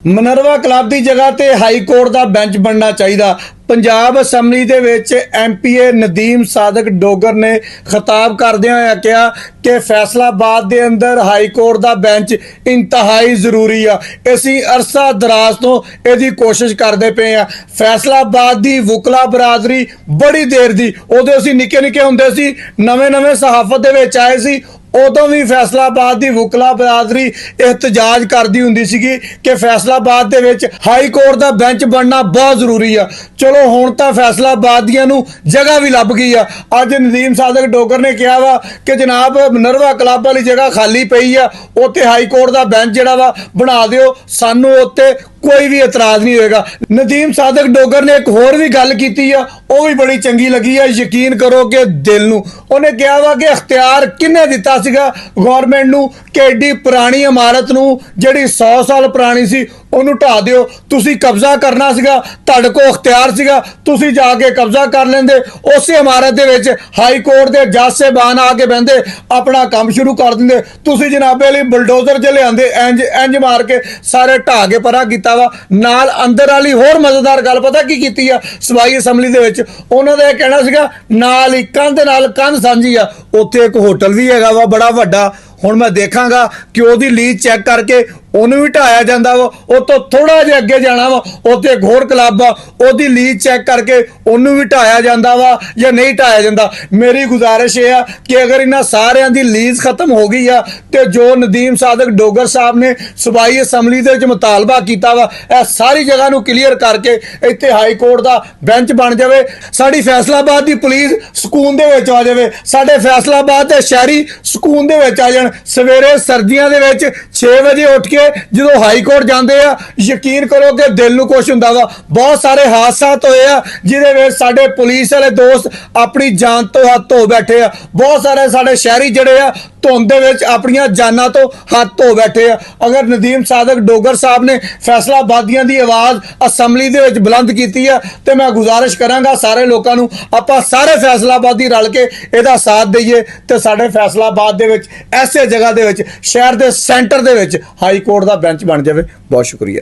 ਮਨਰਵਾ club ਦੀ ਜਗ੍ਹਾ ਤੇ high court ਦਾ bench ਬਣਨਾ ਚਾਹੀਦਾ। ਪੰਜਾਬ ਅਸੈਂਬਲੀ ਦੇ ਵਿੱਚ ਐਮਪੀਏ ਨਦੀਮ ਸਾਦਕ ਡੋਗਰ ਨੇ ਖਿਤਾਬ ਕਰਦਿਆਂ ਹੋਇਆ ਕਿਹਾ ਕਿ ਫੈਸਲਾਬਾਦ ਦੇ ਅੰਦਰ ਹਾਈ ਕੋਰਟ ਦਾ ਬੈਂਚ ਇੰਤਹਾਈ ਜ਼ਰੂਰੀ ਆ। ਅਸੀਂ ਅਰਸਾ ਦਰਾਜ਼ ਤੋਂ ਇਹਦੀ ਕੋਸ਼ਿਸ਼ ਕਰਦੇ ਪਏ ਆ। ਫੈਸਲਾਬਾਦ ਦੀ ਵਕਲਾ ਬਰਾਦਰੀ ਬੜੀ ਦੇਰ ਦੀ, ਉਦੋਂ ਅਸੀਂ ਨਿੱਕੇ ਨਿੱਕੇ ਹੁੰਦੇ ਸੀ, ਨਵੇਂ ਸਹਾਫਤ ਦੇ ਵਿੱਚ ਆਏ ਸੀ, ਉਦੋਂ भी फैसलाबाद की वकला बरादरी एहतजाज करती हुंदी सीगी कि फैसलाबाद दे विच हाई कोर्ट का बेंच बनना बहुत जरूरी है। चलो हुण तां फैसलाबादियां नूं जगह भी लभ गई है। अज नदीम सादक डोगर ने कहा वा कि जनाब नरवा क्लब वाली जगह खाली पई आ, उत्ते हाई कोर्ट का बेंच जिहड़ा वा बना दिओ, सानूं उत्ते कोई भी इतराज नहीं होएगा। नदीम सादक डोगर ने एक होर भी गल कीती है, वो भी बड़ी चंगी लगी है। यकीन करो कि दिल नूं उन्हें कहा वा कि अख्तियार किन्ने दिता सीगा गौरमेंट नूं कि एडी पुरानी इमारत नूं जिहड़ी 100 साल पुरानी सी ਉਹਨੂੰ ਢਾ ਦਿਓ। ਤੁਸੀਂ ਕਬਜ਼ਾ ਕਰਨਾ ਸੀਗਾ, ਤੁਹਾਡੇ ਕੋਲ ਅਖਤਿਆਰ ਸੀਗਾ, ਤੁਸੀਂ ਜਾ ਕੇ ਕਬਜ਼ਾ ਕਰ ਲੈਂਦੇ। ਉਸੇ ਇਮਾਰਤ ਦੇ ਵਿੱਚ ਹਾਈ ਕੋਰਟ ਦੇ ਜੱਜ ਸਾਹਿਬਾਨ ਆ ਕੇ ਬਹਿੰਦੇ, ਆਪਣਾ ਕੰਮ ਸ਼ੁਰੂ ਕਰ ਦਿੰਦੇ। ਤੁਸੀਂ ਜਨਾਬੇ ਲਈ ਬੁਲਡੋਜ਼ਰ ਚ ਲਿਆਂਦੇ, ਇੰਜ ਮਾਰ ਕੇ ਸਾਰੇ ਢਾ ਕੇ ਪਰਾਂ ਕੀਤਾ ਵਾ। ਨਾਲ ਅੰਦਰ ਵਾਲੀ ਹੋਰ ਮਜ਼ੇਦਾਰ ਗੱਲ ਪਤਾ ਕੀ ਕੀਤੀ ਆ? ਸਬਾਈ ਅਸੈਂਬਲੀ ਦੇ ਵਿੱਚ ਉਹਨਾਂ ਦਾ ਇਹ ਕਹਿਣਾ ਸੀਗਾ ਨਾਲ ਹੀ ਕੰਧ ਨਾਲ ਕੰਧ ਸਾਂਝੀ ਆ, ਉੱਥੇ ਇੱਕ ਹੋਟਲ ਵੀ ਹੈਗਾ ਵਾ ਬੜਾ ਵੱਡਾ। ਹੁਣ ਮੈਂ ਦੇਖਾਂਗਾ ਕਿ ਉਹਦੀ ਲੀਜ਼ ਚੈੱਕ ਕਰਕੇ ਉਹਨੂੰ ਵੀ ਢਾਇਆ ਜਾਂਦਾ ਵਾ। ਉਹ ਤੋਂ ਥੋੜਾ ਜਿਹਾ ਅੱਗੇ ਜਾਣਾ ਵਾ, ਉੱਥੇ ਇੱਕ ਹੋਰ ਕਲੱਬ ਆ, ਉਹਦੀ ਲੀਜ਼ ਚੈੱਕ ਕਰਕੇ ਉਹਨੂੰ ਵੀ ਢਾਇਆ ਜਾਂਦਾ ਵਾ ਜਾਂ ਨਹੀਂ ਢਾਇਆ ਜਾਂਦਾ। ਮੇਰੀ ਗੁਜ਼ਾਰਿਸ਼ ਇਹ ਆ ਕਿ ਅਗਰ ਇਹਨਾਂ ਸਾਰਿਆਂ ਦੀ ਲੀਜ਼ ਖਤਮ ਹੋ ਗਈ ਆ ਤੇ ਜੋ ਨਦੀਮ ਸਾਦਕ ਡੋਗਰ ਸਾਹਿਬ ਨੇ ਸੂਬਾਈ ਅਸੈਂਬਲੀ ਦੇ ਵਿੱਚ ਮੁਤਾਲਬਾ ਕੀਤਾ ਵਾ, ਇਹ ਸਾਰੀ ਜਗ੍ਹਾ ਨੂੰ ਕਲੀਅਰ ਕਰਕੇ ਇੱਥੇ ਹਾਈ ਕੋਰਟ ਦਾ ਬੈਂਚ ਬਣ ਜਾਵੇ। ਸਾਡੀ ਫੈਸਲਾਬਾਦ ਦੀ ਪੁਲਿਸ ਸਕੂਨ ਦੇ ਵਿੱਚ ਆ ਜਾਵੇ, ਸਾਡੇ ਫੈਸਲਾਬਾਦ ਦੇ ਸ਼ਹਿਰੀ ਸਕੂਨ ਦੇ ਵਿੱਚ ਆ ਜਾਣ। ਸਵੇਰੇ ਸਰਦੀਆਂ ਦੇ ਵਿੱਚ 6 ਵਜੇ ਉੱਠ ਕੇ ਜਦੋਂ ਹਾਈ ਕੋਰਟ ਜਾਂਦੇ ਆ, ਯਕੀਨ ਕਰੋ ਕਿ ਦਿਲ ਨੂੰ ਕੁਛ ਹੁੰਦਾ ਵਾ। ਬਹੁਤ ਸਾਰੇ ਹਾਦਸਾਤ ਹੋਏ ਆ ਜਿਹਦੇ ਵਿੱਚ ਸਾਡੇ ਪੁਲਿਸ ਵਾਲੇ ਦੋਸਤ ਆਪਣੀ ਜਾਨ ਤੋਂ ਹੱਥ ਧੋ ਬੈਠੇ ਆ। ਬਹੁਤ ਸਾਰੇ ਸਾਡੇ ਸ਼ਹਿਰੀ ਜਿਹੜੇ ਆ ਧੁੰਦ ਦੇ ਵਿੱਚ ਆਪਣੀਆਂ ਜਾਨਾਂ ਤੋਂ ਹੱਥ ਧੋ ਬੈਠੇ ਆ। ਅਗਰ ਨਦੀਮ ਸਾਦਕ ਡੋਗਰ ਸਾਹਿਬ ਨੇ ਫੈਸਲਾਬਾਦੀਆਂ ਦੀ ਆਵਾਜ਼ ਅਸੈਂਬਲੀ ਦੇ ਵਿੱਚ ਬੁਲੰਦ ਕੀਤੀ ਆ ਤੇ ਮੈਂ ਗੁਜ਼ਾਰਿਸ਼ ਕਰਾਂਗਾ ਸਾਰੇ ਲੋਕਾਂ ਨੂੰ, ਆਪਾਂ ਸਾਰੇ ਫੈਸਲਾਬਾਦੀ ਰਲ ਕੇ ਇਹਦਾ ਸਾਥ ਦਈਏ ਤੇ ਸਾਡੇ ਫੈਸਲਾਬਾਦ ਦੇ ਵਿੱਚ ਐਸੇ ਜਗ੍ਹਾ ਦੇ ਵਿੱਚ ਸ਼ਹਿਰ ਦੇ ਸੈਂਟਰ ਦੇ ਵਿੱਚ ਹਾਈ ਕੋਰਟ ਦਾ ਬੈਂਚ ਬਣ ਜਾਵੇ। ਬਹੁਤ ਸ਼ੁਕਰੀਆ।